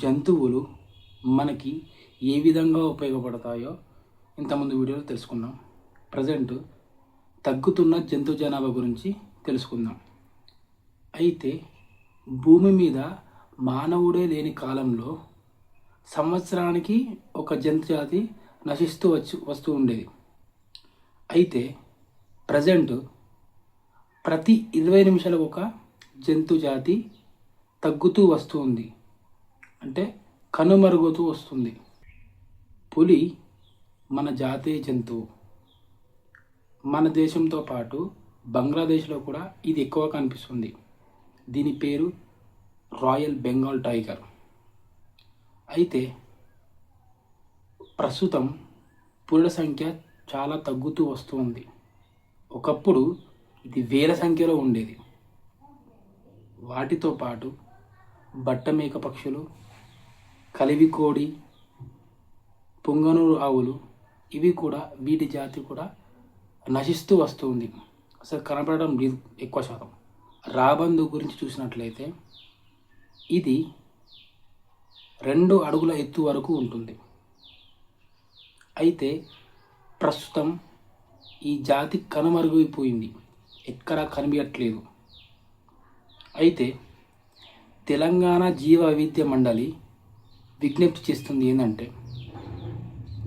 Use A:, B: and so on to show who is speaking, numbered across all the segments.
A: జంతువులు మనకి ఏ విధంగా ఉపయోగపడతాయో ఇంతకుముందు వీడియోలో తెలుసుకున్నాం. ప్రజెంట్ తగ్గుతున్న జంతు జనాభా గురించి తెలుసుకుందాం. అయితే భూమి మీద మానవుడే లేని కాలంలో సంవత్సరానికి ఒక జంతు జాతి నశిస్తూ వస్తూ ఉండేది. అయితే ప్రజెంట్ ప్రతి 20 నిమిషాలకు ఒక జంతు జాతి తగ్గుతూ వస్తుంది, అంటే కనుమరుగుతూ వస్తుంది. పులి మన జాతీయ జంతువు. మన దేశంతో పాటు బంగ్లాదేశ్లో కూడా ఇది ఎక్కువ కనిపిస్తుంది. దీని పేరు రాయల్ బెంగాల్ టైగర్. అయితే ప్రస్తుతం పులుల సంఖ్య చాలా తగ్గుతూ వస్తుంది. ఒకప్పుడు ఇది వేల సంఖ్యలో ఉండేది. వాటితో పాటు బట్టమేక పక్షులు, కలివికోడి, పుంగనూరు ఆవులు, ఇవి కూడా వీటి జాతి కూడా నశిస్తూ వస్తుంది. అసలు కనపడడం లేదు ఎక్కువ శాతం. రాబందు గురించి చూసినట్లయితే ఇది 2 అడుగుల ఎత్తు వరకు ఉంటుంది. అయితే ప్రస్తుతం ఈ జాతి కనుమరుగైపోయింది, ఎక్కడా కనిపించట్లేదు. అయితే తెలంగాణ జీవ వైవిధ్య మండలి విజ్ఞప్తి చేస్తుంది ఏంటంటే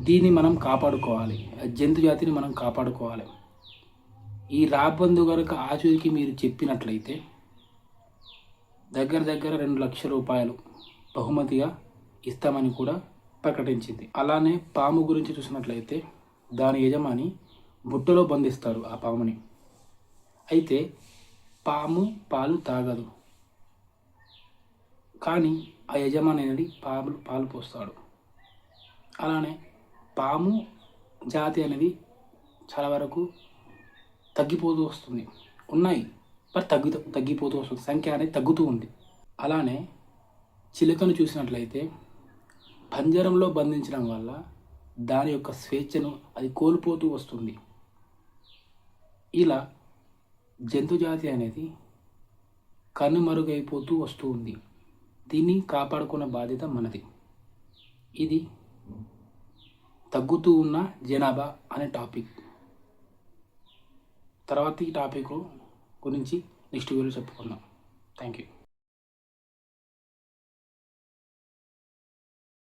A: దీన్ని మనం కాపాడుకోవాలి, జంతు జాతిని మనం కాపాడుకోవాలి. ఈ రాబందు కనుక ఆచూకీ మీరు చెప్పినట్లయితే దగ్గర 2 లక్షల రూపాయలు బహుమతిగా ఇస్తామని కూడా ప్రకటించింది. అలానే పాము గురించి చూసినట్లయితే దాని యజమాని బుట్టలో బంధిస్తారు ఆ పాముని. అయితే పాము పాలు తాగదు, కానీ ఆ యజమాని అనేది పాలు పోస్తాడు. అలానే పాము జాతి అనేది చాలా వరకు తగ్గిపోతూ వస్తుంది. ఉన్నాయి, బట్ తగ్గిపోతూ వస్తుంది, సంఖ్య అనేది తగ్గుతూ ఉంది. అలానే చిలుకను చూసినట్లయితే పంజరంలో బంధించడం వల్ల దాని యొక్క స్వేచ్ఛను అది కోల్పోతూ వస్తుంది. ఇలా జంతు జాతి అనేది కనుమరుగైపోతూ వస్తూ ఉంది. దీన్ని కాపాడుకున్న బాధ్యత మనది. ఇది తగ్గుతూ ఉన్న జనాభా అనే టాపిక్. తర్వాత ఈ టాపిక్ గురించి నెక్స్ట్ వీడియోలో చెప్పుకుందాం. Thank you.